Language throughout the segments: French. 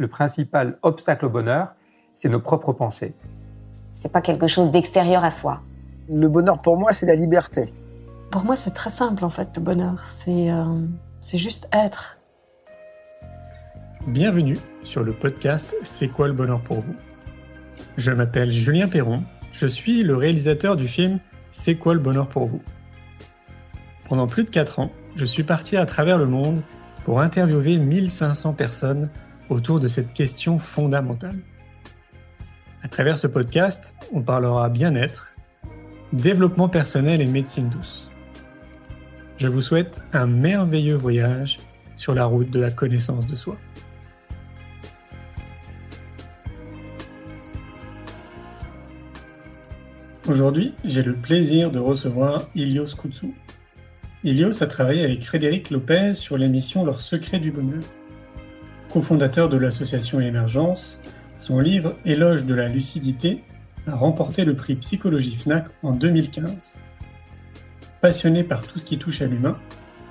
le principal obstacle au bonheur, c'est nos propres pensées. C'est pas quelque chose d'extérieur à soi. Le bonheur pour moi, c'est la liberté. Pour moi, c'est très simple en fait, le bonheur. C'est juste être. Bienvenue sur le podcast C'est quoi le bonheur pour vous ? Je m'appelle Julien Perron, je suis le réalisateur du film C'est quoi le bonheur pour vous ? Pendant plus de 4 ans, je suis parti à travers le monde pour interviewer 1500 personnes autour de cette question fondamentale. À travers ce podcast, on parlera bien-être, développement personnel et médecine douce. Je vous souhaite un merveilleux voyage sur la route de la connaissance de soi. Aujourd'hui, j'ai le plaisir de recevoir Ilios Coutsou. Ilios a travaillé avec Frédéric Lopez sur l'émission Leurs secrets du bonheur. Cofondateur de l'association Émergence, son livre Éloge de la lucidité a remporté le prix Psychologie Fnac en 2015. Passionné par tout ce qui touche à l'humain,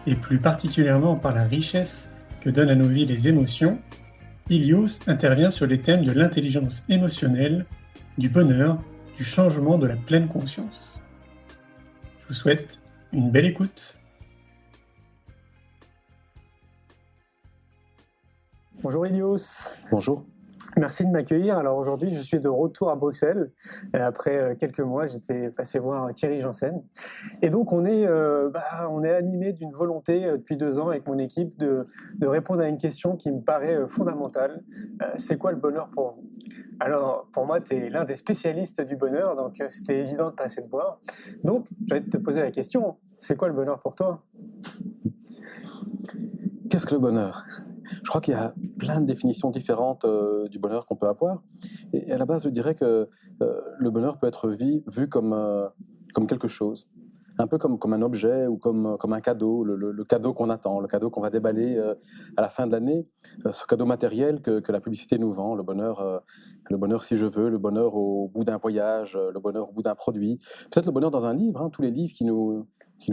et plus particulièrement par la richesse que donnent à nos vies les émotions, Ilios intervient sur les thèmes de l'intelligence émotionnelle, du bonheur, du changement, de la pleine conscience. Je vous souhaite une belle écoute. Bonjour Ilios. Bonjour. Merci de m'accueillir. Alors aujourd'hui, je suis de retour à Bruxelles. Après quelques mois, j'étais passé voir Thierry Janssen. Et donc, on est animé d'une volonté depuis 2 ans avec mon équipe de répondre à une question qui me paraît fondamentale. C'est quoi le bonheur pour vous ? Alors, pour moi, tu es l'un des spécialistes du bonheur, donc c'était évident de passer te voir. Donc, j'allais te poser la question, c'est quoi le bonheur pour toi ? Qu'est-ce que le bonheur ? Je crois qu'il y a plein de définitions différentes du bonheur qu'on peut avoir. Et à la base, je dirais que le bonheur peut être vu comme quelque chose. Un peu comme un objet ou comme un cadeau, le cadeau qu'on attend, le cadeau qu'on va déballer à la fin de l'année, ce cadeau matériel que la publicité nous vend, le bonheur si je veux, le bonheur au bout d'un voyage, le bonheur au bout d'un produit, peut-être le bonheur dans un livre, tous les livres qui nous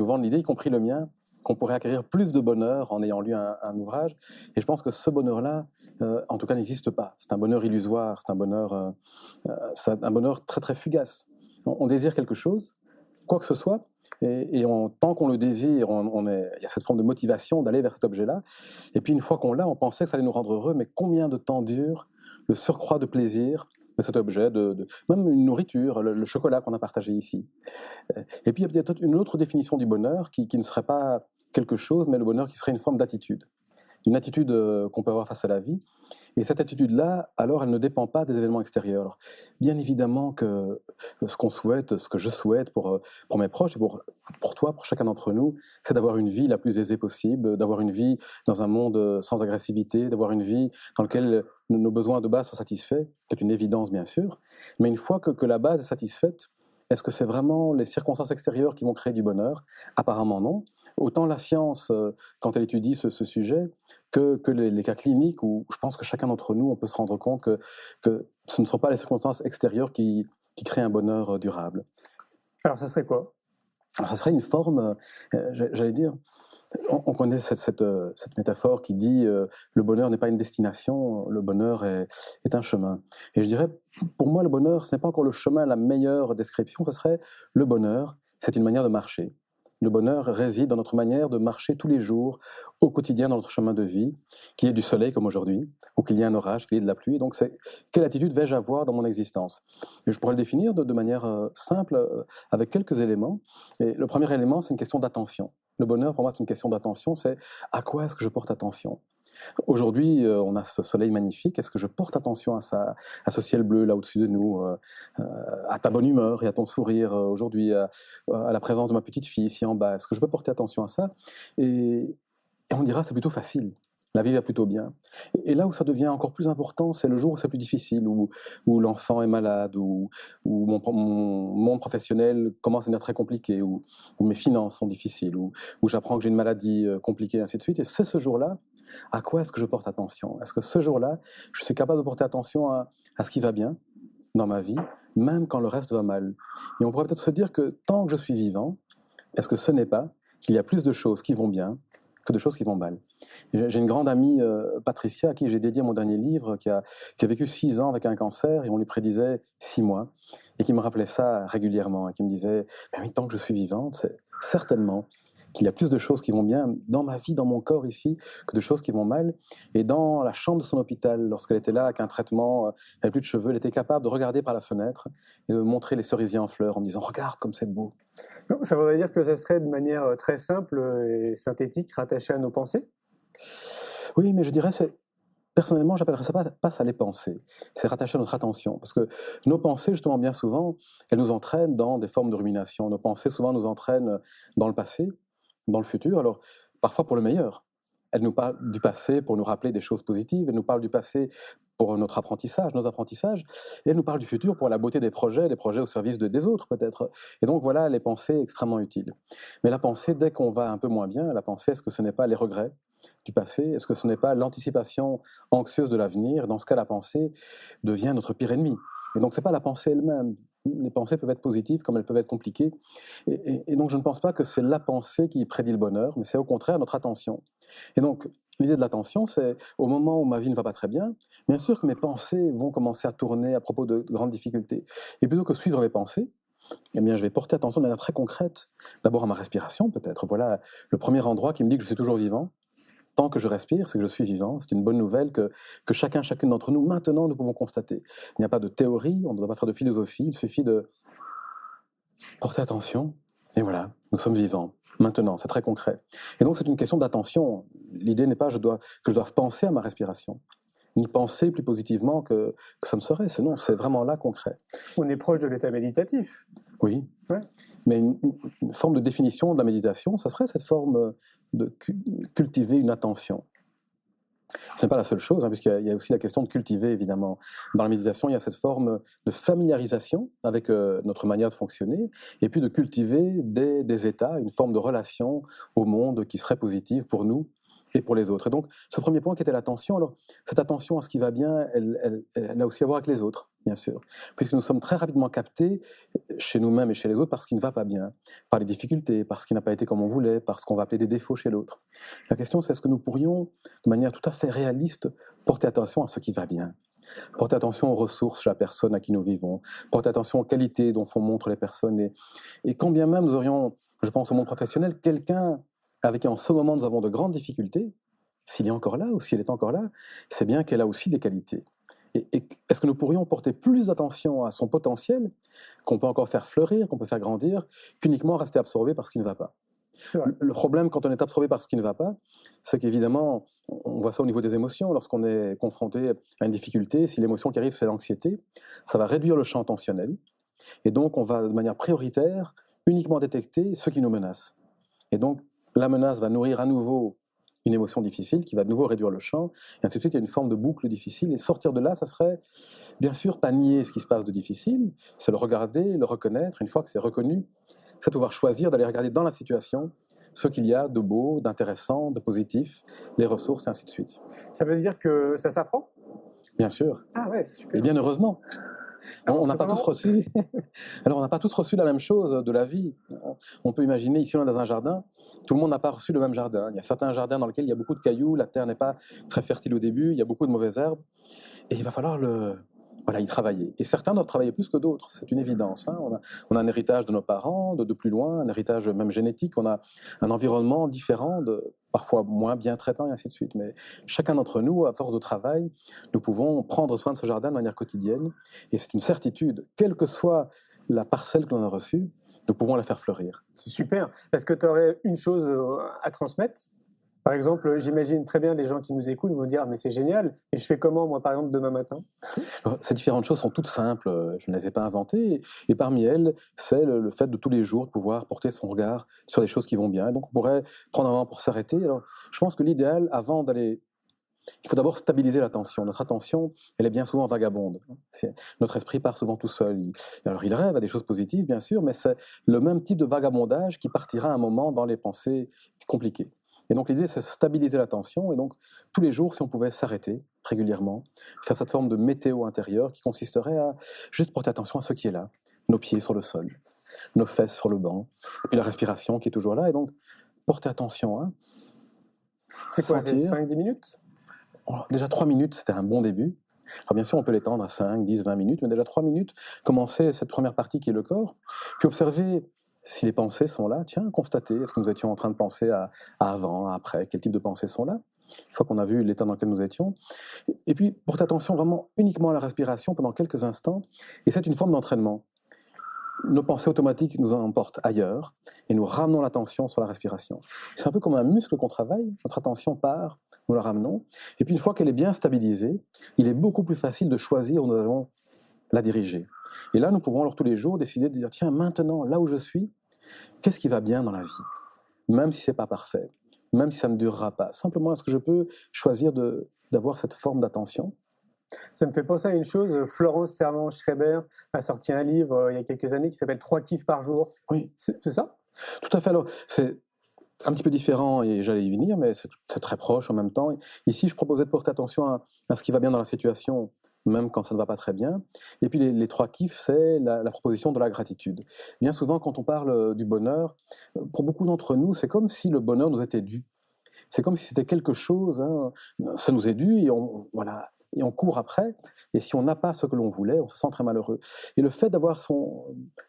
vendent l'idée, y compris le mien, qu'on pourrait acquérir plus de bonheur en ayant lu un ouvrage. Et je pense que ce bonheur-là, en tout cas, n'existe pas. C'est un bonheur illusoire, c'est un bonheur très très fugace. On désire quelque chose, quoi que ce soit, et tant qu'on le désire, il y a cette forme de motivation d'aller vers cet objet-là. Et puis une fois qu'on l'a, on pensait que ça allait nous rendre heureux, mais combien de temps dure le surcroît de plaisir de cet objet, même une nourriture, le chocolat qu'on a partagé ici. Et puis il y a peut-être une autre définition du bonheur qui ne serait pas quelque chose, mais le bonheur qui serait une forme d'attitude. Une attitude qu'on peut avoir face à la vie. Et cette attitude-là, alors, elle ne dépend pas des événements extérieurs. Alors, bien évidemment que ce qu'on souhaite, ce que je souhaite pour mes proches et pour toi, pour chacun d'entre nous, c'est d'avoir une vie la plus aisée possible, d'avoir une vie dans un monde sans agressivité, d'avoir une vie dans laquelle nos besoins de base soient satisfaits. C'est une évidence, bien sûr. Mais une fois que la base est satisfaite, est-ce que c'est vraiment les circonstances extérieures qui vont créer du bonheur ? Apparemment non. Autant la science, quand elle étudie ce sujet, que les cas cliniques où je pense que chacun d'entre nous, on peut se rendre compte que ce ne sont pas les circonstances extérieures qui créent un bonheur durable. Alors, ça serait quoi ? Alors, ça serait une forme, j'allais dire, on connaît cette métaphore qui dit le bonheur n'est pas une destination, le bonheur est un chemin. Et je dirais, pour moi, le bonheur, ce n'est pas encore le chemin, la meilleure description, ce serait le bonheur, c'est une manière de marcher. Le bonheur réside dans notre manière de marcher tous les jours, au quotidien, dans notre chemin de vie, qu'il y ait du soleil comme aujourd'hui, ou qu'il y ait un orage, qu'il y ait de la pluie. Donc, quelle attitude vais-je avoir dans mon existence ? Et je pourrais le définir de manière simple, avec quelques éléments. Et le premier élément, c'est une question d'attention. Le bonheur, pour moi, c'est une question d'attention, c'est à quoi est-ce que je porte attention ? Aujourd'hui, on a ce soleil magnifique. Est-ce que je porte attention à ce ciel bleu là au-dessus de nous, à ta bonne humeur et à ton sourire aujourd'hui, à la présence de ma petite fille ici en bas ? Est-ce que je peux porter attention à ça ? Et on dira c'est plutôt facile. La vie va plutôt bien. Et là où ça devient encore plus important, c'est le jour où c'est plus difficile, où l'enfant est malade, où mon monde professionnel commence à devenir très compliqué, où mes finances sont difficiles, où j'apprends que j'ai une maladie compliquée, et ainsi de suite. Et c'est ce jour-là, à quoi est-ce que je porte attention ? Est-ce que ce jour-là, je suis capable de porter attention à ce qui va bien dans ma vie, même quand le reste va mal ? Et on pourrait peut-être se dire que tant que je suis vivant, est-ce que ce n'est pas qu'il y a plus de choses qui vont bien que de choses qui vont mal. J'ai une grande amie, Patricia, à qui j'ai dédié mon dernier livre, qui a vécu 6 ans avec un cancer, et on lui prédisait 6 mois, et qui me rappelait ça régulièrement, et qui me disait « Oui, tant que je suis vivante, c'est certainement qu'il y a plus de choses qui vont bien dans ma vie, dans mon corps ici, que de choses qui vont mal. » Et dans la chambre de son hôpital, lorsqu'elle était là avec un traitement, elle n'avait plus de cheveux, elle était capable de regarder par la fenêtre et de montrer les cerisiers en fleurs en me disant « Regarde comme c'est beau ». Donc, ça voudrait dire que ça serait de manière très simple et synthétique, rattaché à nos pensées? Oui, mais je dirais, personnellement, j'appellerais ça pas ça les pensées, c'est rattaché à notre attention. Parce que nos pensées, justement, bien souvent, elles nous entraînent dans des formes de rumination. Nos pensées, souvent, nous entraînent dans le passé, dans le futur, alors parfois pour le meilleur. Elles nous parlent du passé pour nous rappeler des choses positives, elles nous parlent du passé pour notre apprentissage, nos apprentissages, et elles nous parlent du futur pour la beauté des projets au service des autres peut-être. Et donc voilà les pensées extrêmement utiles. Mais la pensée, dès qu'on va un peu moins bien, la pensée, est-ce que ce n'est pas les regrets du passé? Est-ce que ce n'est pas l'anticipation anxieuse de l'avenir? Dans ce cas, la pensée devient notre pire ennemi. Et donc ce n'est pas la pensée elle-même. Les pensées peuvent être positives comme elles peuvent être compliquées. Et donc je ne pense pas que c'est la pensée qui prédit le bonheur, mais c'est au contraire notre attention. Et donc l'idée de l'attention, c'est au moment où ma vie ne va pas très bien sûr que mes pensées vont commencer à tourner à propos de grandes difficultés. Et plutôt que suivre mes pensées, eh bien, je vais porter attention de manière très concrète, d'abord à ma respiration peut-être. Voilà le premier endroit qui me dit que je suis toujours vivant. Tant que je respire, c'est que je suis vivant. C'est une bonne nouvelle que chacune d'entre nous, maintenant, nous pouvons constater. Il n'y a pas de théorie, on ne doit pas faire de philosophie, il suffit de porter attention, et voilà, nous sommes vivants. Maintenant, c'est très concret. Et donc, c'est une question d'attention. L'idée n'est pas que je doive penser à ma respiration, ni penser plus positivement que ça ne serait. Non, c'est vraiment là concret. On est proche de l'état méditatif. Oui, ouais. Mais une forme de définition de la méditation, ça serait cette forme de cultiver une attention. Ce n'est pas la seule chose, hein, puisqu'il y a aussi la question de cultiver, évidemment. Dans la méditation, il y a cette forme de familiarisation avec notre manière de fonctionner, et puis de cultiver des états, une forme de relation au monde qui serait positive pour nous et pour les autres. Et donc, ce premier point qui était l'attention, alors cette attention à ce qui va bien, elle a aussi à voir avec les autres, bien sûr, puisque nous sommes très rapidement captés chez nous-mêmes et chez les autres par ce qui ne va pas bien, par les difficultés, par ce qui n'a pas été comme on voulait, par ce qu'on va appeler des défauts chez l'autre. La question, c'est est-ce que nous pourrions, de manière tout à fait réaliste, porter attention à ce qui va bien, porter attention aux ressources chez la personne à qui nous vivons, porter attention aux qualités dont font montre les personnes, et quand bien même nous aurions, je pense au monde professionnel, quelqu'un avec qui en ce moment nous avons de grandes difficultés, s'il est encore là ou si elle est encore là, c'est bien qu'elle a aussi des qualités. Et est-ce que nous pourrions porter plus d'attention à son potentiel, qu'on peut encore faire fleurir, qu'on peut faire grandir, qu'uniquement rester absorbé par ce qui ne va pas? Le problème quand on est absorbé par ce qui ne va pas, c'est qu'évidemment, on voit ça au niveau des émotions, lorsqu'on est confronté à une difficulté, si l'émotion qui arrive c'est l'anxiété, ça va réduire le champ attentionnel, et donc on va de manière prioritaire uniquement détecter ce qui nous menace. Et donc la menace va nourrir à nouveau une émotion difficile qui va de nouveau réduire le champ, et ainsi de suite, il y a une forme de boucle difficile, et sortir de là, ça serait bien sûr pas nier ce qui se passe de difficile, c'est le regarder, le reconnaître, une fois que c'est reconnu, c'est pouvoir choisir d'aller regarder dans la situation ce qu'il y a de beau, d'intéressant, de positif, les ressources, et ainsi de suite. Ça veut dire que ça s'apprend? Bien sûr. Ah ouais, super. Et bien heureusement. Alors, on n'a pas tous reçu. Alors, on n'a pas tous reçu la même chose de la vie. On peut imaginer, ici, on est dans un jardin, tout le monde n'a pas reçu le même jardin. Il y a certains jardins dans lesquels il y a beaucoup de cailloux, la terre n'est pas très fertile au début, il y a beaucoup de mauvaises herbes, et il va falloir y travailler. Et certains doivent travailler plus que d'autres, c'est une évidence. Hein. On a un héritage de nos parents, de plus loin, un héritage même génétique, on a un environnement différent, parfois moins bien traitant, et ainsi de suite. Mais chacun d'entre nous, à force de travail, nous pouvons prendre soin de ce jardin de manière quotidienne, et c'est une certitude, quelle que soit la parcelle que l'on a reçue, nous pouvons la faire fleurir. C'est super. Est-ce que tu aurais une chose à transmettre? Par exemple, j'imagine très bien les gens qui nous écoutent vont dire « mais c'est génial, et je fais comment moi par exemple demain matin ?» Alors, ces différentes choses sont toutes simples, je ne les ai pas inventées, et parmi elles, c'est le fait de tous les jours de pouvoir porter son regard sur les choses qui vont bien. Et donc on pourrait prendre un moment pour s'arrêter. Alors, je pense que l'idéal, avant d'aller... Il faut d'abord stabiliser l'attention. Notre attention, elle est bien souvent vagabonde. Notre esprit part souvent tout seul. Alors il rêve à des choses positives, bien sûr, mais c'est le même type de vagabondage qui partira à un moment dans les pensées compliquées. Et donc l'idée, c'est de stabiliser l'attention, et donc tous les jours, si on pouvait s'arrêter régulièrement, faire cette forme de météo intérieure qui consisterait à juste porter attention à ce qui est là, nos pieds sur le sol, nos fesses sur le banc, et puis la respiration qui est toujours là, et donc porter attention. Hein. C'est quoi, c'est sentir. 5-10 minutes? Alors, déjà 3 minutes, c'était un bon début. Alors bien sûr, on peut l'étendre à 5, 10, 20 minutes, mais déjà 3 minutes, commencer cette première partie qui est le corps, puis observer si les pensées sont là, tiens, constater, est-ce que nous étions en train de penser à avant, à après, quel type de pensées sont là, une fois qu'on a vu l'état dans lequel nous étions. Et puis, porter attention vraiment uniquement à la respiration pendant quelques instants, et c'est une forme d'entraînement. Nos pensées automatiques nous emportent ailleurs, et nous ramenons l'attention sur la respiration. C'est un peu comme un muscle qu'on travaille, notre attention part, nous la ramenons, et puis une fois qu'elle est bien stabilisée, il est beaucoup plus facile de choisir où nous allons la diriger. Et là, nous pouvons alors tous les jours décider de dire, tiens, maintenant, là où je suis, qu'est-ce qui va bien dans la vie? Même si ce n'est pas parfait, même si ça ne durera pas. Simplement, est-ce que je peux choisir d'avoir cette forme d'attention? Ça me fait penser à une chose, Florence Servan-Schreiber a sorti un livre il y a quelques années qui s'appelle 3 kiffs par jour. Oui. C'est ça? Tout à fait. Alors, c'est un petit peu différent, et j'allais y venir, mais c'est très proche en même temps. Ici, je proposais de porter attention à ce qui va bien dans la situation, même quand ça ne va pas très bien. Et puis, les 3 kiffs, c'est la proposition de la gratitude. Bien souvent, quand on parle du bonheur, pour beaucoup d'entre nous, c'est comme si le bonheur nous était dû. C'est comme si c'était quelque chose, hein, ça nous est dû, et voilà, et on court après, et si on n'a pas ce que l'on voulait, on se sent très malheureux. Et le fait d'avoir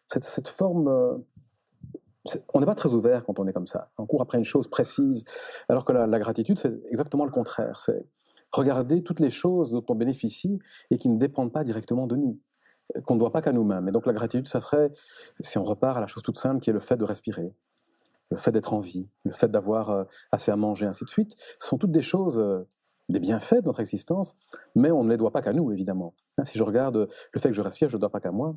cette forme, on n'est pas très ouvert quand on est comme ça. On court après une chose précise, alors que la gratitude, c'est exactement le contraire. C'est regarder toutes les choses dont on bénéficie et qui ne dépendent pas directement de nous, qu'on ne doit pas qu'à nous-mêmes. Et donc la gratitude, ça serait, si on repart à la chose toute simple, qui est le fait de respirer, le fait d'être en vie, le fait d'avoir assez à manger, ainsi de suite. Ce sont toutes des choses, des bienfaits de notre existence, mais on ne les doit pas qu'à nous, évidemment. Si je regarde le fait que je respire, je ne dois pas qu'à moi.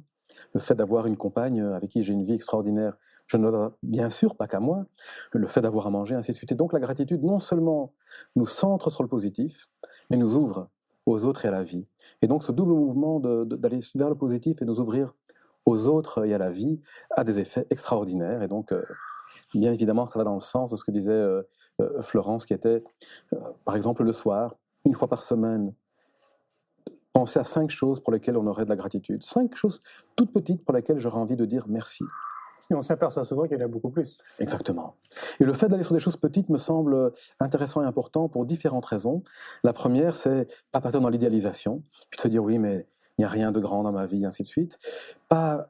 Le fait d'avoir une compagne avec qui j'ai une vie extraordinaire, je ne le dois bien sûr pas qu'à moi. Le fait d'avoir à manger, ainsi de suite. Et donc la gratitude, non seulement nous centre sur le positif, mais nous ouvre aux autres et à la vie. Et donc ce double mouvement d'aller vers le positif et nous ouvrir aux autres et à la vie a des effets extraordinaires. Et donc, bien évidemment, ça va dans le sens de ce que disait Florence, qui était, par exemple, le soir, une fois par semaine, penser à 5 choses pour lesquelles on aurait de la gratitude. 5 choses toutes petites pour lesquelles j'aurais envie de dire merci. Et on s'aperçoit souvent qu'il y en a beaucoup plus. Exactement. Et le fait d'aller sur des choses petites me semble intéressant et important pour différentes raisons. La première, c'est pas partir dans l'idéalisation, puis de se dire oui, mais il n'y a rien de grand dans ma vie, ainsi de suite. Pas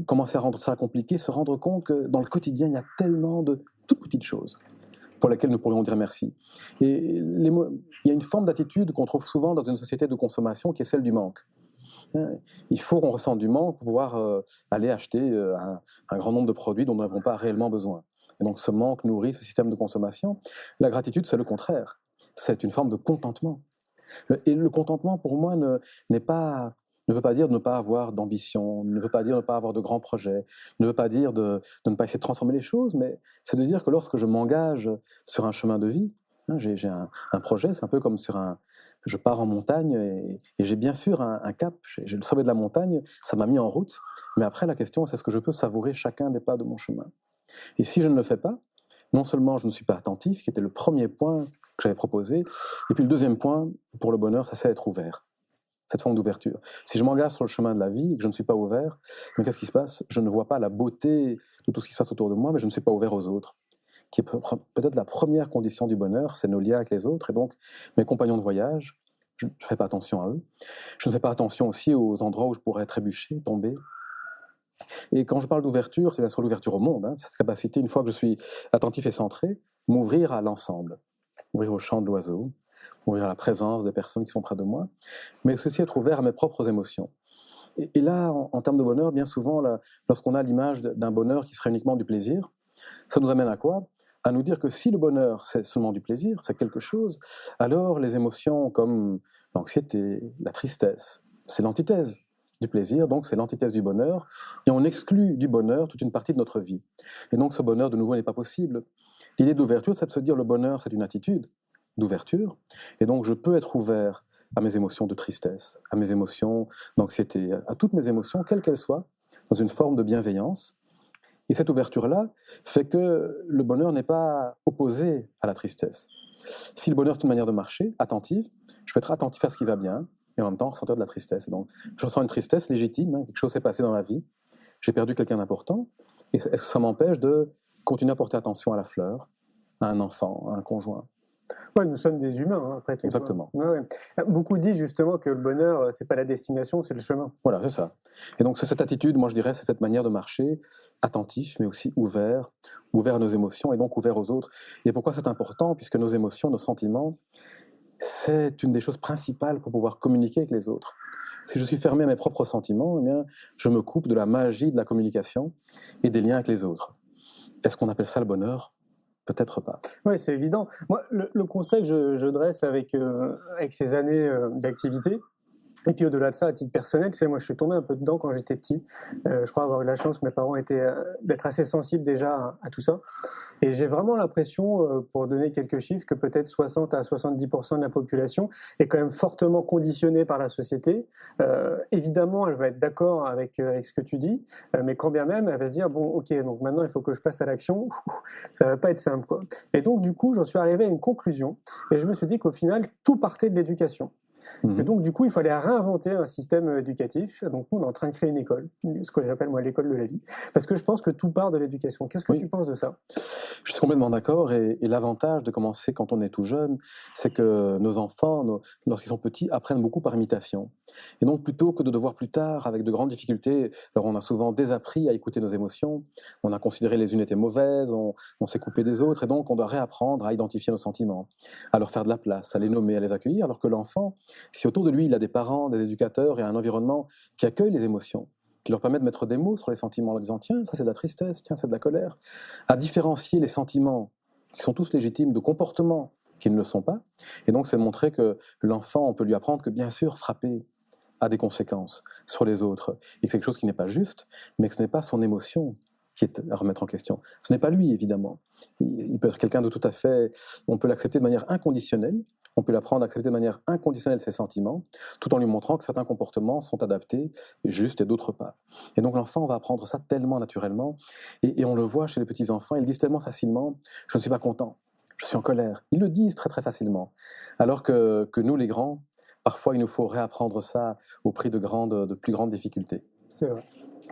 commencer à rendre ça compliqué, se rendre compte que dans le quotidien, il y a tellement de toutes petites choses pour lesquelles nous pourrions dire merci. Et il y a une forme d'attitude qu'on trouve souvent dans une société de consommation qui est celle du manque. Il faut qu'on ressente du manque pour pouvoir aller acheter un grand nombre de produits dont nous n'avons pas réellement besoin. Et donc ce manque nourrit ce système de consommation. La gratitude, c'est le contraire. C'est une forme de contentement. Et le contentement, pour moi, ne veut pas dire de ne pas avoir d'ambition, ne veut pas dire de ne pas avoir de grands projets, ne veut pas dire de ne pas essayer de transformer les choses, mais c'est de dire que lorsque je m'engage sur un chemin de vie, j'ai un projet, c'est un peu comme je pars en montagne et j'ai bien sûr un cap, j'ai le sommet de la montagne, ça m'a mis en route, mais après la question c'est est-ce que je peux savourer chacun des pas de mon chemin? Et si je ne le fais pas, non seulement je ne suis pas attentif, qui était le premier point que j'avais proposé, et puis le deuxième point pour le bonheur, ça c'est être ouvert. Cette forme d'ouverture. Si je m'engage sur le chemin de la vie et que je ne suis pas ouvert, mais qu'est-ce qui se passe? Je ne vois pas la beauté de tout ce qui se passe autour de moi, mais je ne suis pas ouvert aux autres. Qui est peut-être la première condition du bonheur, c'est nos liens avec les autres. Et donc, mes compagnons de voyage, je ne fais pas attention à eux. Je ne fais pas attention aussi aux endroits où je pourrais trébucher, tomber. Et quand je parle d'ouverture, c'est bien sûr l'ouverture au monde. Cette capacité, une fois que je suis attentif et centré, m'ouvrir à l'ensemble. Ouvrir au chant de l'oiseau, ouvrir à la présence des personnes qui sont près de moi, mais aussi être ouvert à mes propres émotions. Et là, en termes de bonheur, bien souvent, lorsqu'on a l'image d'un bonheur qui serait uniquement du plaisir, ça nous amène à quoi? À nous dire que si le bonheur, c'est seulement du plaisir, c'est quelque chose, alors les émotions comme l'anxiété, la tristesse, c'est l'antithèse du plaisir, donc c'est l'antithèse du bonheur, et on exclut du bonheur toute une partie de notre vie. Et donc ce bonheur, de nouveau, n'est pas possible. L'idée d'ouverture, c'est de se dire le bonheur, c'est une attitude d'ouverture, et donc je peux être ouvert à mes émotions de tristesse, à mes émotions d'anxiété, à toutes mes émotions, quelles qu'elles soient, dans une forme de bienveillance. Et cette ouverture-là fait que le bonheur n'est pas opposé à la tristesse. Si le bonheur c'est une manière de marcher, attentive, je peux être attentif à ce qui va bien, et en même temps ressentir de la tristesse. Et donc je ressens une tristesse légitime, quelque chose s'est passé dans ma vie, j'ai perdu quelqu'un d'important, et est-ce que ça m'empêche de continuer à porter attention à la fleur, à un enfant, à un conjoint? Ouais, nous sommes des humains, hein, après tout. Exactement. Ouais, ouais. Beaucoup disent justement que le bonheur, c'est pas la destination, c'est le chemin. Voilà, c'est ça. Et donc, c'est cette attitude, moi je dirais, c'est cette manière de marcher, attentif, mais aussi ouvert à nos émotions et donc ouvert aux autres. Et pourquoi c'est important? Puisque nos émotions, nos sentiments, c'est une des choses principales pour pouvoir communiquer avec les autres. Si je suis fermé à mes propres sentiments, eh bien, je me coupe de la magie de la communication et des liens avec les autres. Est-ce qu'on appelle ça le bonheur? Peut-être pas. Oui, c'est évident. Moi, le constat que je dresse avec ces années d'activité, et puis au-delà de ça, à titre personnel, moi je suis tombé un peu dedans quand j'étais petit. Je crois avoir eu la chance que mes parents étaient d'être assez sensibles déjà à tout ça. Et j'ai vraiment l'impression, pour donner quelques chiffres, que peut-être 60 à 70% de la population est quand même fortement conditionnée par la société. Évidemment, elle va être d'accord avec ce que tu dis, mais quand bien même, elle va se dire, bon, ok, donc maintenant il faut que je passe à l'action, ça va pas être simple, quoi. Et donc du coup, j'en suis arrivé à une conclusion, et je me suis dit qu'au final, tout partait de l'éducation. Et donc, du coup, il fallait réinventer un système éducatif. Donc, nous, on est en train de créer une école, ce que j'appelle, moi, l'école de la vie. Parce que je pense que tout part de l'éducation. Qu'est-ce que tu penses de ça? Je suis complètement d'accord. Et l'avantage de commencer quand on est tout jeune, c'est que nos enfants, lorsqu'ils sont petits, apprennent beaucoup par imitation. Et donc, plutôt que de devoir plus tard, avec de grandes difficultés, alors on a souvent désappris à écouter nos émotions, on a considéré les unes étaient mauvaises, on s'est coupé des autres, et donc on doit réapprendre à identifier nos sentiments, à leur faire de la place, à les nommer, à les accueillir, alors que l'enfant, si autour de lui, il a des parents, des éducateurs et un environnement qui accueille les émotions, qui leur permet de mettre des mots sur les sentiments en leur disant « tiens, ça c'est de la tristesse, tiens, c'est de la colère », à différencier les sentiments qui sont tous légitimes de comportements qui ne le sont pas. Et donc, c'est montrer que l'enfant, on peut lui apprendre que bien sûr, frapper a des conséquences sur les autres et que c'est quelque chose qui n'est pas juste, mais que ce n'est pas son émotion qui est à remettre en question. Ce n'est pas lui, évidemment. Il peut être quelqu'un de tout à fait... On peut l'accepter de manière inconditionnelle. On peut l'apprendre à accepter de manière inconditionnelle ses sentiments, tout en lui montrant que certains comportements sont adaptés, justes, et d'autres pas. Et donc l'enfant va apprendre ça tellement naturellement, et on le voit chez les petits-enfants, ils le disent tellement facilement « je ne suis pas content, je suis en colère ». Ils le disent très très facilement. Alors que nous, les grands, parfois il nous faut réapprendre ça au prix de plus grandes difficultés. C'est vrai.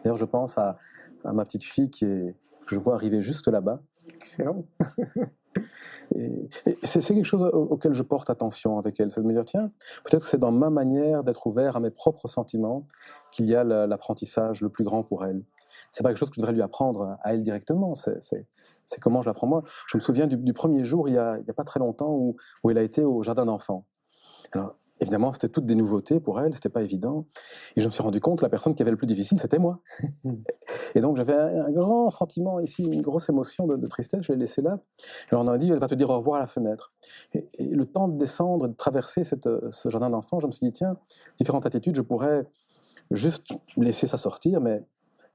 D'ailleurs, je pense à ma petite fille que je vois arriver juste là-bas. Excellent. Et c'est quelque chose auquel je porte attention avec elle, c'est de me dire, tiens, peut-être que c'est dans ma manière d'être ouvert à mes propres sentiments qu'il y a l'apprentissage le plus grand pour elle. C'est pas quelque chose que je devrais lui apprendre à elle directement, c'est comment je l'apprends moi. Je me souviens du premier jour, il y a pas très longtemps, où elle a été au jardin d'enfants. Alors, évidemment, c'était toutes des nouveautés pour elle, c'était pas évident. Et je me suis rendu compte que la personne qui avait le plus difficile, c'était moi. Et donc, j'avais un grand sentiment ici, une grosse émotion de tristesse, je l'ai laissée là. Alors, on a dit, elle va te dire au revoir à la fenêtre. Et le temps de descendre et de traverser ce jardin d'enfants, je me suis dit, tiens, différentes attitudes, je pourrais juste laisser ça sortir, mais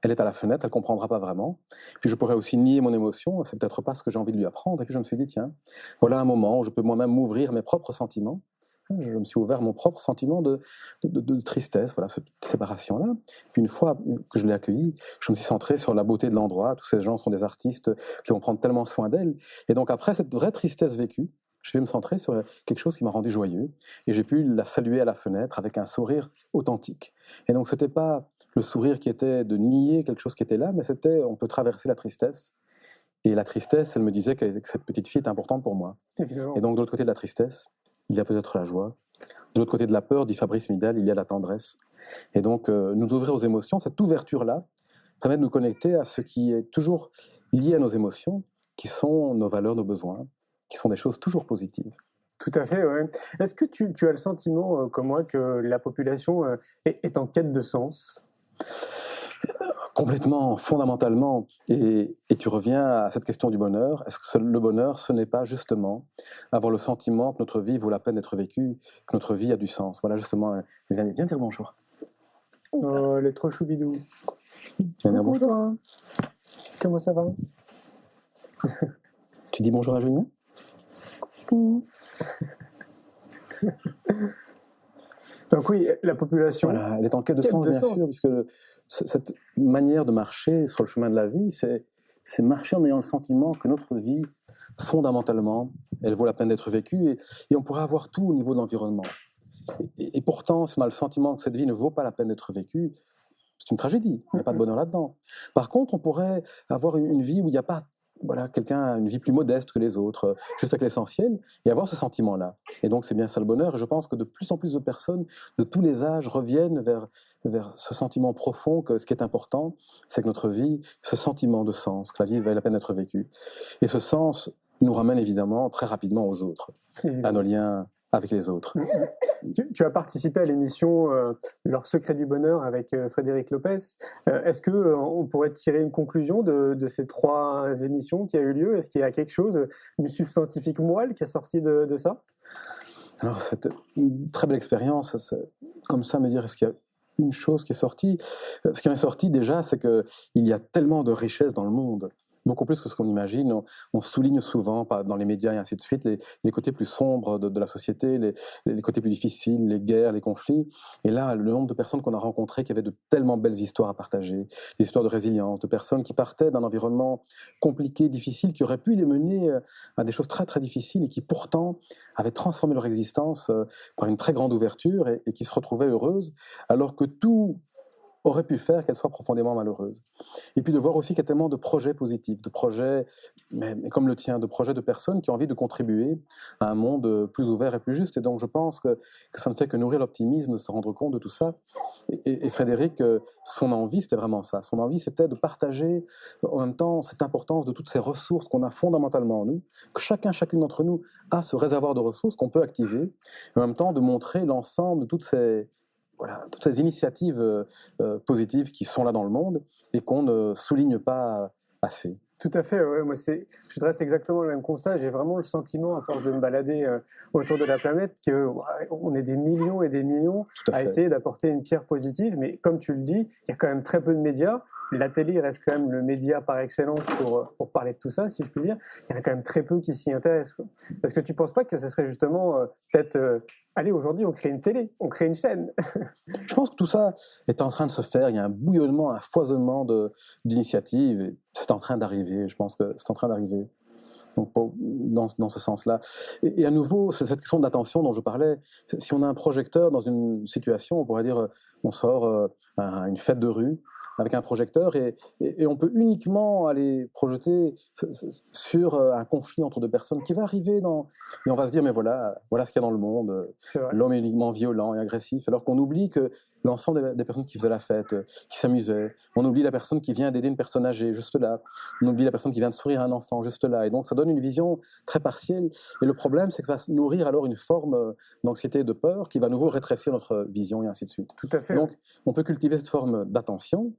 elle est à la fenêtre, elle ne comprendra pas vraiment. Puis je pourrais aussi nier mon émotion, c'est peut-être pas ce que j'ai envie de lui apprendre. Et puis je me suis dit, tiens, voilà un moment où je peux moi-même m'ouvrir mes propres sentiments. Je me suis ouvert mon propre sentiment de tristesse, voilà, cette séparation-là. Puis une fois que je l'ai accueilli, je me suis centré sur la beauté de l'endroit. Tous ces gens sont des artistes qui vont prendre tellement soin d'elle. Et donc après cette vraie tristesse vécue, je vais me centrer sur quelque chose qui m'a rendu joyeux. Et j'ai pu la saluer à la fenêtre avec un sourire authentique. Et donc c'était pas le sourire qui était de nier quelque chose qui était là, mais c'était on peut traverser la tristesse. Et la tristesse, elle me disait que cette petite fille est importante pour moi. Évidemment. Et donc de l'autre côté de la tristesse, il y a peut-être la joie. De l'autre côté de la peur, dit Fabrice Midal, il y a la tendresse. Et donc, nous ouvrir aux émotions, cette ouverture-là, permet de nous connecter à ce qui est toujours lié à nos émotions, qui sont nos valeurs, nos besoins, qui sont des choses toujours positives. Tout à fait, ouais. Est-ce que tu as le sentiment, comme moi, que la population est en quête de sens ? Complètement, fondamentalement. Et tu reviens à cette question du bonheur. Est-ce que le bonheur, ce n'est pas justement avoir le sentiment que notre vie vaut la peine d'être vécue, que notre vie a du sens? Voilà, justement, viens dire bonjour. Oh, elle est trop choubidou. Viens dire bonjour. Toi. Comment ça va? Tu dis bonjour à Julien? Donc oui, la population... Voilà, elle est en quête de sens, bien sûr, puisque cette manière de marcher sur le chemin de la vie, c'est marcher en ayant le sentiment que notre vie, fondamentalement, elle vaut la peine d'être vécue, et on pourrait avoir tout au niveau de l'environnement. Et pourtant, si on a le sentiment que cette vie ne vaut pas la peine d'être vécue, c'est une tragédie, il n'y a pas de bonheur là-dedans. Par contre, on pourrait avoir une vie où il n'y a pas voilà, quelqu'un a une vie plus modeste que les autres, juste avec l'essentiel, et avoir ce sentiment-là. Et donc c'est bien ça le bonheur, et je pense que de plus en plus de personnes de tous les âges reviennent vers ce sentiment profond que ce qui est important, c'est que notre vie, ce sentiment de sens, que la vie vaille la peine d'être vécue. Et ce sens nous ramène évidemment très rapidement aux autres, à nos liens avec les autres. Tu as participé à l'émission Leur secret du bonheur avec Frédéric Lopez. Est-ce qu'on pourrait tirer une conclusion de ces 3 émissions qui a eu lieu? Est-ce qu'il y a quelque chose, une substantifique moelle qui est sortie de ça? Alors, c'est une très belle expérience. Comme ça, me dire, est-ce qu'il y a une chose qui est sortie? Ce qui en est sorti déjà, c'est qu'il y a tellement de richesses dans le monde. Beaucoup plus que ce qu'on imagine. On souligne souvent, dans les médias et ainsi de suite, les côtés plus sombres de la société, les côtés plus difficiles, les guerres, les conflits. Et là, le nombre de personnes qu'on a rencontrées qui avaient de tellement belles histoires à partager, des histoires de résilience, de personnes qui partaient d'un environnement compliqué, difficile, qui aurait pu les mener à des choses très très difficiles et qui pourtant avaient transformé leur existence par une très grande ouverture et qui se retrouvaient heureuses, alors que tout aurait pu faire qu'elle soit profondément malheureuse. Et puis de voir aussi qu'il y a tellement de projets positifs, de projets, mais comme le tien, de projets de personnes qui ont envie de contribuer à un monde plus ouvert et plus juste. Et donc je pense que ça ne fait que nourrir l'optimisme, de se rendre compte de tout ça. Et Frédéric, son envie, c'était vraiment ça. Son envie, c'était de partager en même temps cette importance de toutes ces ressources qu'on a fondamentalement en nous, que chacune d'entre nous a ce réservoir de ressources qu'on peut activer, et en même temps de montrer l'ensemble de toutes ces initiatives positives qui sont là dans le monde et qu'on ne souligne pas assez. Tout à fait, ouais. Moi, je dresse exactement le même constat. J'ai vraiment le sentiment, à force de me balader autour de la planète, qu'on est des millions et des millions à essayer d'apporter une pierre positive. Mais comme tu le dis, il y a quand même très peu de médias. La télé reste quand même le média par excellence pour parler de tout ça, si je puis dire. Il y en a quand même très peu qui s'y intéressent, quoi. Est-ce que tu ne penses pas que ce serait justement peut-être... allez, aujourd'hui, on crée une télé, on crée une chaîne. Je pense que tout ça est en train de se faire. Il y a un bouillonnement, un foisonnement d'initiatives. Et c'est en train d'arriver. Je pense que c'est en train d'arriver. Donc, dans ce sens-là. Et à nouveau, c'est cette question d'attention dont je parlais. Si on a un projecteur dans une situation, on pourrait dire, on sort à une fête de rue avec un projecteur et on peut uniquement aller projeter sur un conflit entre 2 personnes qui va arriver et on va se dire mais voilà ce qu'il y a dans le monde, l'homme est uniquement violent et agressif, alors qu'on oublie que l'ensemble des personnes qui faisaient la fête, qui s'amusaient, on oublie la personne qui vient d'aider une personne âgée juste là, on oublie la personne qui vient de sourire à un enfant juste là, et donc ça donne une vision très partielle, et le problème c'est que ça va nourrir alors une forme d'anxiété et de peur qui va à nouveau rétrécir notre vision et ainsi de suite. Tout à fait. Donc on peut cultiver cette forme d'attention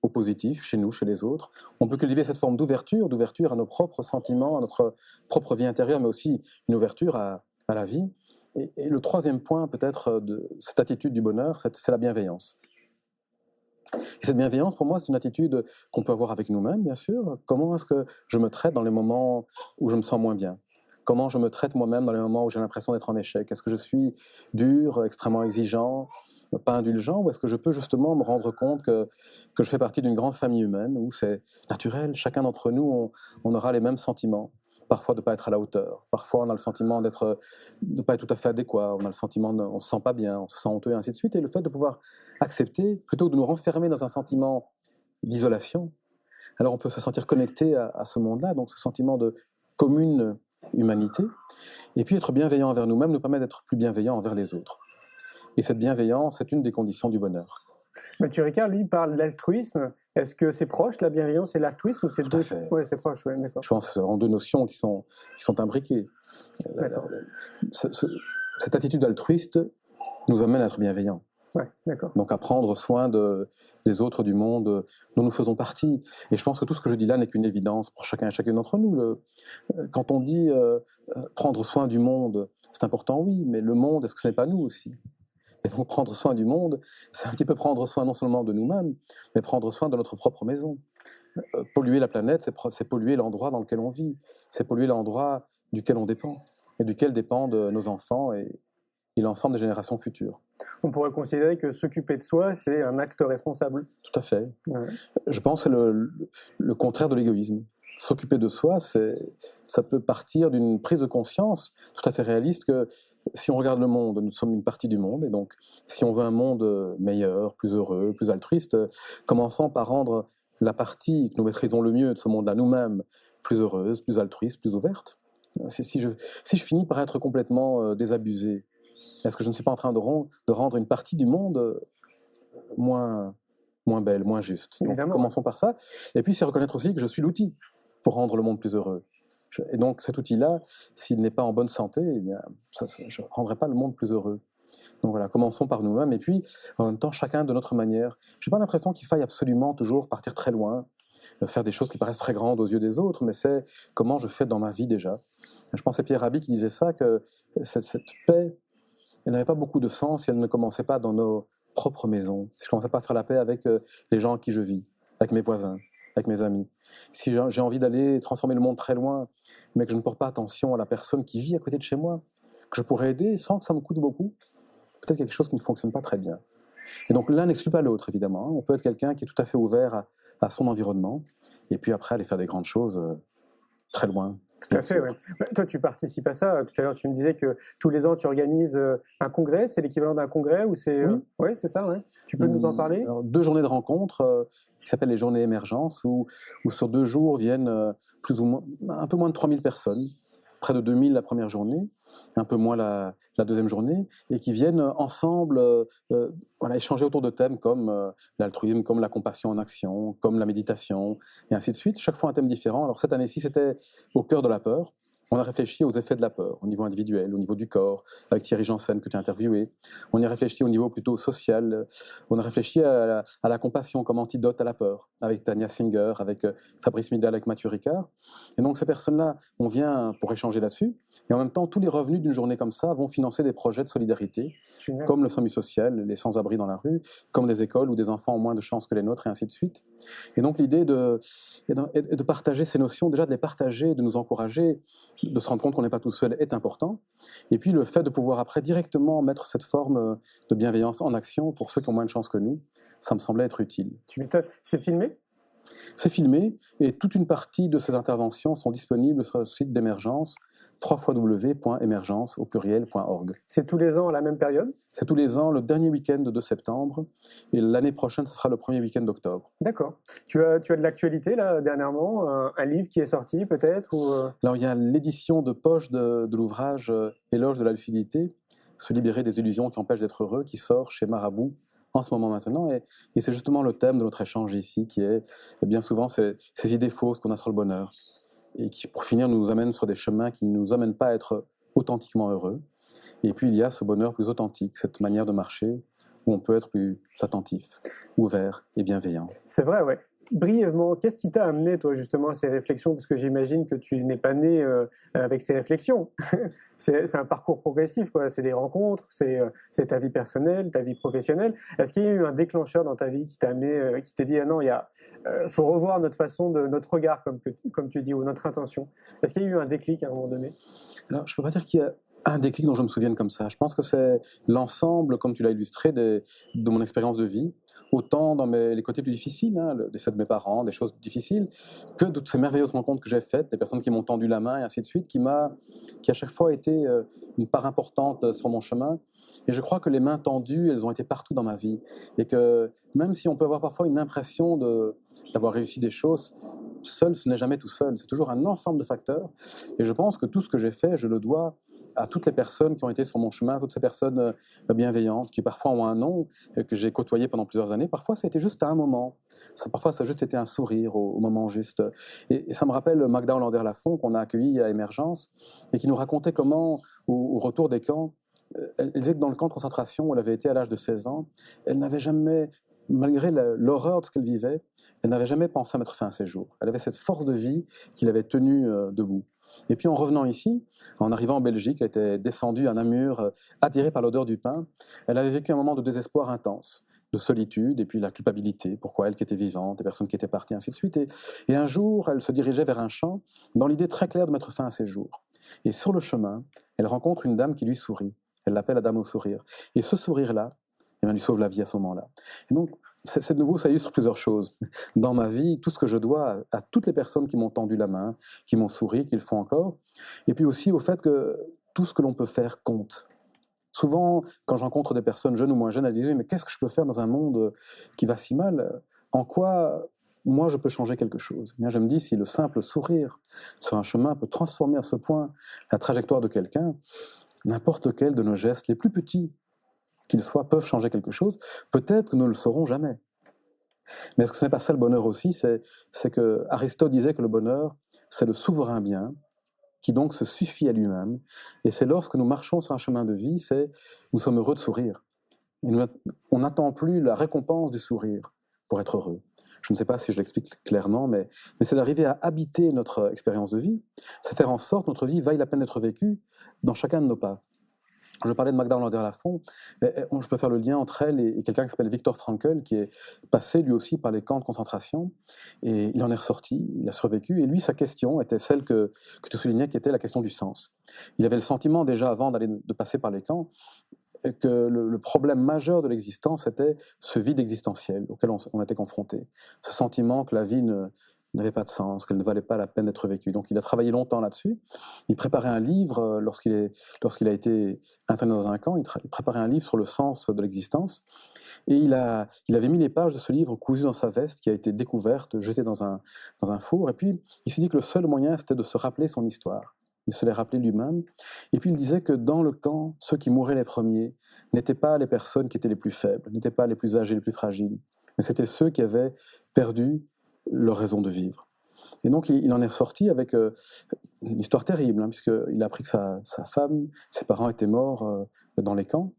au positif, chez nous, chez les autres. On peut cultiver cette forme d'ouverture à nos propres sentiments, à notre propre vie intérieure, mais aussi une ouverture à la vie. Et le troisième point, peut-être, de cette attitude du bonheur, c'est la bienveillance. Et cette bienveillance, pour moi, c'est une attitude qu'on peut avoir avec nous-mêmes, bien sûr. Comment est-ce que je me traite dans les moments où je me sens moins bien ? Comment je me traite moi-même dans les moments où j'ai l'impression d'être en échec ? Est-ce que je suis dur, extrêmement exigeant, pas indulgent, ou est-ce que je peux justement me rendre compte que je fais partie d'une grande famille humaine où c'est naturel, chacun d'entre nous, on aura les mêmes sentiments, parfois de ne pas être à la hauteur, parfois on a le sentiment de ne pas être tout à fait adéquat, on a le sentiment on ne se sent pas bien, on se sent honteux et ainsi de suite, et le fait de pouvoir accepter, plutôt que de nous renfermer dans un sentiment d'isolation, alors on peut se sentir connecté à ce monde-là, donc ce sentiment de commune humanité, et puis être bienveillant envers nous-mêmes nous permet d'être plus bienveillant envers les autres. Et cette bienveillance est une des conditions du bonheur. Mathieu Ricard, lui, parle d'altruisme. Est-ce que c'est proche, la bienveillance et l'altruisme, ou c'est deux? Oui, c'est proche, oui, d'accord. Je pense que ce sont 2 notions qui sont imbriquées. Cette attitude altruiste nous amène à être bienveillants. Ouais, d'accord. Donc à prendre soin des autres, du monde dont nous faisons partie. Et je pense que tout ce que je dis là n'est qu'une évidence pour chacun et chacune d'entre nous. Quand on dit prendre soin du monde, c'est important, oui, mais le monde, est-ce que ce n'est pas nous aussi ? Et donc prendre soin du monde, c'est un petit peu prendre soin non seulement de nous-mêmes, mais prendre soin de notre propre maison. Polluer la planète, c'est polluer l'endroit dans lequel on vit, c'est polluer l'endroit duquel on dépend, et duquel dépendent nos enfants et l'ensemble des générations futures. On pourrait considérer que s'occuper de soi, c'est un acte responsable. Tout à fait. Ouais. Je pense que c'est le contraire de l'égoïsme. S'occuper de soi, ça peut partir d'une prise de conscience tout à fait réaliste que si on regarde le monde, nous sommes une partie du monde, et donc si on veut un monde meilleur, plus heureux, plus altruiste, commençons par rendre la partie que nous maîtrisons le mieux de ce monde-là nous-mêmes plus heureuse, plus altruiste, plus ouverte. Si je finis par être complètement désabusé, est-ce que je ne suis pas en train de rendre une partie du monde moins belle, moins juste? Donc, commençons par ça. Et puis, c'est reconnaître aussi que je suis l'outil pour rendre le monde plus heureux. Et donc, cet outil-là, s'il n'est pas en bonne santé, eh bien, je ne rendrai pas le monde plus heureux. Donc voilà, commençons par nous-mêmes. Et puis, en même temps, chacun de notre manière. Je n'ai pas l'impression qu'il faille absolument toujours partir très loin, faire des choses qui paraissent très grandes aux yeux des autres, mais c'est comment je fais dans ma vie déjà. Je pense que c'est Pierre Rabhi qui disait ça, que cette paix, elle n'avait pas beaucoup de sens si elle ne commençait pas dans nos propres maisons. Si je ne commençais pas à faire la paix avec les gens avec qui je vis, avec mes voisins, avec mes amis. Si j'ai envie d'aller transformer le monde très loin, mais que je ne porte pas attention à la personne qui vit à côté de chez moi, que je pourrais aider sans que ça me coûte beaucoup, peut-être quelque chose qui ne fonctionne pas très bien. Et donc l'un n'exclut pas l'autre, évidemment. On peut être quelqu'un qui est tout à fait ouvert à son environnement, et puis après aller faire des grandes choses très loin. Tout à fait, oui. Toi, tu participes à ça. Tout à l'heure, tu me disais que tous les ans, tu organises un congrès. C'est l'équivalent d'un congrès ou c'est... Oui, ouais, c'est ça, ouais. Tu peux nous en parler? Alors, 2 journées de rencontres qui s'appellent les journées émergence, où sur 2 jours viennent plus ou moins, un peu moins de 3000 personnes, près de 2000 la première journée, un peu moins la deuxième journée, et qui viennent ensemble échanger autour de thèmes comme l'altruisme, comme la compassion en action, comme la méditation, et ainsi de suite. Chaque fois un thème différent. Alors cette année-ci, c'était au cœur de la peur. On a réfléchi aux effets de la peur, au niveau individuel, au niveau du corps, avec Thierry Janssen que tu as interviewé. On y a réfléchi au niveau plutôt social. On a réfléchi à la compassion comme antidote à la peur, avec Tania Singer, avec Fabrice Midal, avec Mathieu Ricard. Et donc ces personnes-là, on vient pour échanger là-dessus. Et en même temps, tous les revenus d'une journée comme ça vont financer des projets de solidarité, comme le SAMU social, les sans-abri dans la rue, comme des écoles où des enfants ont moins de chances que les nôtres, et ainsi de suite. Et donc l'idée est de partager ces notions, déjà de les partager, de nous encourager, de se rendre compte qu'on n'est pas tout seul est important. Et puis le fait de pouvoir après directement mettre cette forme de bienveillance en action pour ceux qui ont moins de chance que nous, ça me semblait être utile. C'est filmé ? C'est filmé et toute une partie de ces interventions sont disponibles sur le site d'Emergence, www.emergence.org. C'est tous les ans à la même période? C'est tous les ans, le dernier week-end de septembre, et l'année prochaine, ce sera le premier week-end d'octobre. D'accord. Tu as de l'actualité, là, dernièrement, un livre qui est sorti, peut-être ou... Alors, il y a l'édition de poche de l'ouvrage Éloge de la lucidité, se libérer des illusions qui empêchent d'être heureux, qui sort chez Marabout en ce moment maintenant, et c'est justement le thème de notre échange ici, qui est bien souvent ces idées fausses qu'on a sur le bonheur, et qui, pour finir, nous amènent sur des chemins qui ne nous amènent pas à être authentiquement heureux. Et puis, il y a ce bonheur plus authentique, cette manière de marcher où on peut être plus attentif, ouvert et bienveillant. C'est vrai, ouais. Brièvement, qu'est-ce qui t'a amené, toi, justement, à ces réflexions? Parce que j'imagine que tu n'es pas né avec ces réflexions. C'est un parcours progressif, quoi. C'est des rencontres, c'est ta vie personnelle, ta vie professionnelle. Est-ce qu'il y a eu un déclencheur dans ta vie qui t'a amené, qui t'a dit, ah non, faut revoir notre façon notre regard, comme tu dis, ou notre intention? Est-ce qu'il y a eu un déclic à un moment donné? Alors, je ne peux pas dire qu'il y a un déclic dont je me souvienne comme ça. Je pense que c'est l'ensemble, comme tu l'as illustré, de mon expérience de vie, autant dans les côtés plus difficiles, le décès de mes parents, des choses difficiles, que de toutes ces merveilleuses rencontres que j'ai faites, des personnes qui m'ont tendu la main et ainsi de suite, qui à chaque fois été une part importante sur mon chemin. Et je crois que les mains tendues, elles ont été partout dans ma vie. Et que même si on peut avoir parfois une impression d'avoir réussi des choses, seul, ce n'est jamais tout seul. C'est toujours un ensemble de facteurs. Et je pense que tout ce que j'ai fait, je le dois à toutes les personnes qui ont été sur mon chemin, toutes ces personnes bienveillantes, qui parfois ont un nom, que j'ai côtoyé pendant plusieurs années. Parfois, ça a été juste à un moment. Parfois, ça a juste été un sourire au moment juste. Et ça me rappelle Magda Hollander-Lafont, qu'on a accueillie à Émergence, et qui nous racontait comment, au retour des camps, elle disait que dans le camp de concentration où elle avait été à l'âge de 16 ans, elle n'avait jamais, malgré l'horreur de ce qu'elle vivait, elle n'avait jamais pensé à mettre fin à ses jours. Elle avait cette force de vie qui l'avait tenue debout. Et puis en revenant ici, en arrivant en Belgique, elle était descendue à Namur, attirée par l'odeur du pain. Elle avait vécu un moment de désespoir intense, de solitude, et puis la culpabilité, pourquoi elle qui était vivante, des personnes qui étaient parties, ainsi de suite. Et un jour, elle se dirigeait vers un champ, dans l'idée très claire de mettre fin à ses jours. Et sur le chemin, elle rencontre une dame qui lui sourit. Elle l'appelle la dame au sourire. Et ce sourire-là, lui sauve la vie à ce moment-là. Et donc, c'est de nouveau, ça illustre plusieurs choses. Dans ma vie, tout ce que je dois à toutes les personnes qui m'ont tendu la main, qui m'ont souri, qui le font encore, et puis aussi au fait que tout ce que l'on peut faire compte. Souvent, quand je rencontre des personnes jeunes ou moins jeunes, elles disent « Mais qu'est-ce que je peux faire dans un monde qui va si mal ? En quoi moi, je peux changer quelque chose. Eh bien, je me dis, si le simple sourire sur un chemin peut transformer à ce point la trajectoire de quelqu'un, n'importe lequel de nos gestes, les plus petits qu'ils soient, peuvent changer quelque chose. Peut-être que nous ne le saurons jamais. Mais est-ce que ce n'est pas ça le bonheur aussi? C'est que Aristote disait que le bonheur, c'est le souverain bien, qui donc se suffit à lui-même. Et c'est lorsque nous marchons sur un chemin de vie, nous sommes heureux de sourire. Et on n'attend plus la récompense du sourire pour être heureux. Je ne sais pas si je l'explique clairement, mais c'est d'arriver à habiter notre expérience de vie, c'est faire en sorte que notre vie vaille la peine d'être vécue dans chacun de nos pas. Je parlais de Magda Hollander-Lafont, je peux faire le lien entre elle et quelqu'un qui s'appelle Viktor Frankl, qui est passé lui aussi par les camps de concentration, et il en est ressorti, il a survécu, et lui, sa question était celle que tu soulignais, qui était la question du sens. Il avait le sentiment déjà, avant de passer par les camps, que le problème majeur de l'existence était ce vide existentiel auquel on était confronté, ce sentiment que la vie n'avait pas de sens, qu'elle ne valait pas la peine d'être vécue. Donc il a travaillé longtemps là-dessus. Il préparait un livre, lorsqu'il a été interné dans un camp, il préparait un livre sur le sens de l'existence, et il avait mis les pages de ce livre cousues dans sa veste, qui a été découverte, jetée dans un four, et puis il s'est dit que le seul moyen, c'était de se rappeler son histoire. Il se l'est rappelé lui-même. Et puis il disait que dans le camp, ceux qui mouraient les premiers n'étaient pas les personnes qui étaient les plus faibles, n'étaient pas les plus âgés, les plus fragiles, mais c'était ceux qui avaient perdu leur raison de vivre. Et donc il en est ressorti avec une histoire terrible, puisqu'il a appris que sa femme, ses parents étaient morts dans les camps.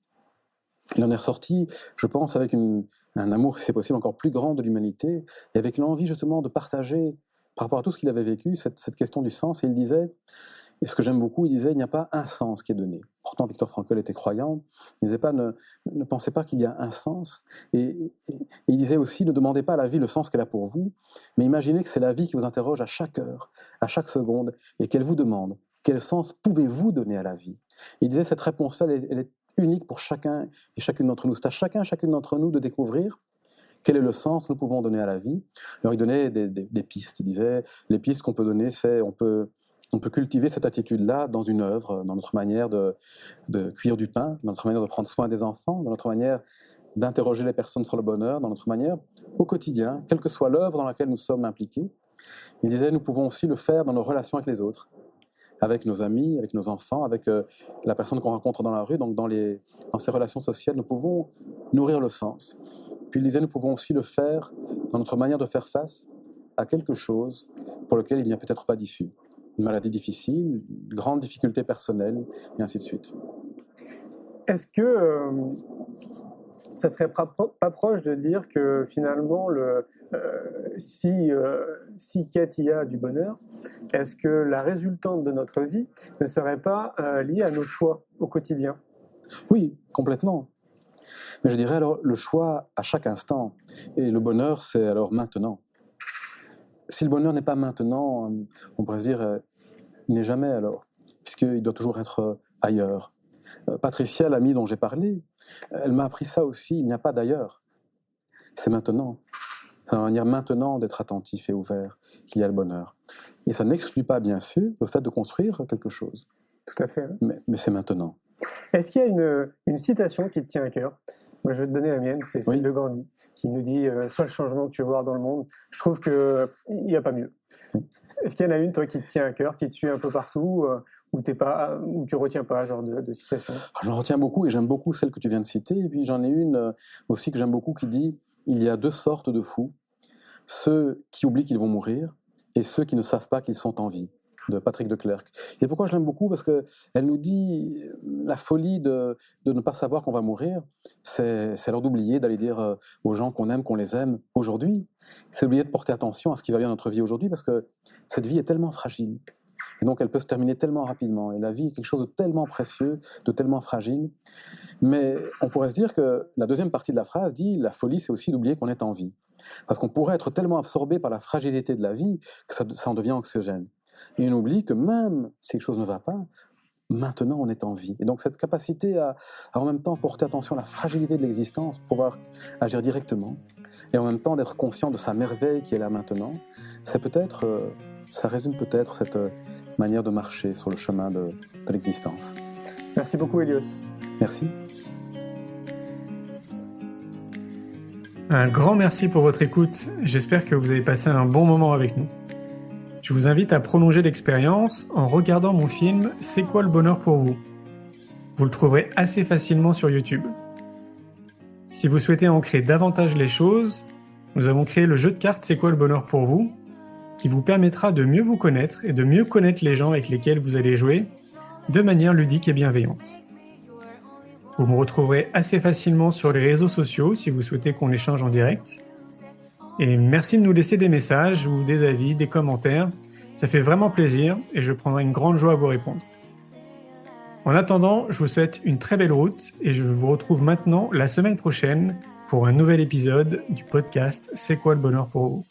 Il en est ressorti, je pense, avec un amour, si c'est possible, encore plus grand de l'humanité, et avec l'envie justement de partager, par rapport à tout ce qu'il avait vécu, cette question du sens. Et il disait, et ce que j'aime beaucoup, il disait, il n'y a pas un sens qui est donné. Pourtant, Viktor Frankl était croyant. Il disait pas, ne pensez pas qu'il y a un sens. Et il disait aussi, ne demandez pas à la vie le sens qu'elle a pour vous, mais imaginez que c'est la vie qui vous interroge à chaque heure, à chaque seconde, et qu'elle vous demande, quel sens pouvez-vous donner à la vie? Il disait, cette réponse-là, elle est unique pour chacun et chacune d'entre nous. C'est à chacune d'entre nous de découvrir quel est le sens que nous pouvons donner à la vie. Alors il donnait des pistes. Il disait, les pistes qu'on peut donner, c'est on peut cultiver cette attitude-là dans une œuvre, dans notre manière de cuire du pain, dans notre manière de prendre soin des enfants, dans notre manière d'interroger les personnes sur le bonheur, dans notre manière au quotidien, quelle que soit l'œuvre dans laquelle nous sommes impliqués. Il disait, nous pouvons aussi le faire dans nos relations avec les autres, avec nos amis, avec nos enfants, avec la personne qu'on rencontre dans la rue. Donc dans ces relations sociales, nous pouvons nourrir le sens. Puis il disait, nous pouvons aussi le faire dans notre manière de faire face à quelque chose pour lequel il n'y a peut-être pas d'issue. Une maladie difficile, une grande difficulté personnelle, et ainsi de suite. Est-ce que ça serait pas proche de dire que finalement, si quête il y a du bonheur, est-ce que la résultante de notre vie ne serait pas liée à nos choix au quotidien? Oui, complètement. Mais je dirais alors le choix à chaque instant. Et le bonheur, c'est alors maintenant. Si le bonheur n'est pas maintenant, on pourrait se dire, il n'est jamais alors, puisqu'il doit toujours être ailleurs. Patricia, l'amie dont j'ai parlé, elle m'a appris ça aussi, il n'y a pas d'ailleurs. C'est maintenant. C'est une manière maintenant d'être attentif et ouvert qu'il y a le bonheur. Et ça n'exclut pas, bien sûr, le fait de construire quelque chose. Tout à fait. Mais c'est maintenant. Est-ce qu'il y a une citation qui te tient à cœur? Moi, je vais te donner la mienne, c'est celle de Gandhi, qui nous dit « Sois le changement que tu veux voir dans le monde ». Je trouve qu'il n'y a pas mieux. Est-ce qu'il y en a une, toi, qui te tient à cœur, qui te suit un peu partout, où tu ne retiens pas ce genre de citation? J'en retiens beaucoup, et j'aime beaucoup celle que tu viens de citer. Et puis j'en ai une aussi que j'aime beaucoup qui dit « Il y a deux sortes de fous, ceux qui oublient qu'ils vont mourir et ceux qui ne savent pas qu'ils sont en vie ». De Patrick de Clercq. Et pourquoi je l'aime beaucoup? Parce qu'elle nous dit la folie de ne pas savoir qu'on va mourir, c'est alors d'oublier d'aller dire aux gens qu'on aime, qu'on les aime aujourd'hui. C'est oublier de porter attention à ce qui va bien dans notre vie aujourd'hui, parce que cette vie est tellement fragile. Et donc elle peut se terminer tellement rapidement. Et la vie est quelque chose de tellement précieux, de tellement fragile. Mais on pourrait se dire que la deuxième partie de la phrase dit la folie, c'est aussi d'oublier qu'on est en vie. Parce qu'on pourrait être tellement absorbé par la fragilité de la vie que ça en devient anxiogène. Et on oublie que même si quelque chose ne va pas, maintenant on est en vie. Et donc cette capacité à en même temps porter attention à la fragilité de l'existence, pouvoir agir directement, et en même temps d'être conscient de sa merveille qui est là maintenant, c'est peut-être, ça résume peut-être cette manière de marcher sur le chemin de l'existence. Merci beaucoup, Hélios. Merci. Un grand merci pour votre écoute. J'espère que vous avez passé un bon moment avec nous. Je vous invite à prolonger l'expérience en regardant mon film « C'est quoi le bonheur pour vous ?» Vous le trouverez assez facilement sur YouTube. Si vous souhaitez ancrer davantage les choses, nous avons créé le jeu de cartes « C'est quoi le bonheur pour vous ?» qui vous permettra de mieux vous connaître et de mieux connaître les gens avec lesquels vous allez jouer de manière ludique et bienveillante. Vous me retrouverez assez facilement sur les réseaux sociaux si vous souhaitez qu'on échange en direct. Et merci de nous laisser des messages ou des avis, des commentaires. Ça fait vraiment plaisir et je prendrai une grande joie à vous répondre. En attendant, je vous souhaite une très belle route et je vous retrouve maintenant la semaine prochaine pour un nouvel épisode du podcast « C'est quoi le bonheur pour vous ?»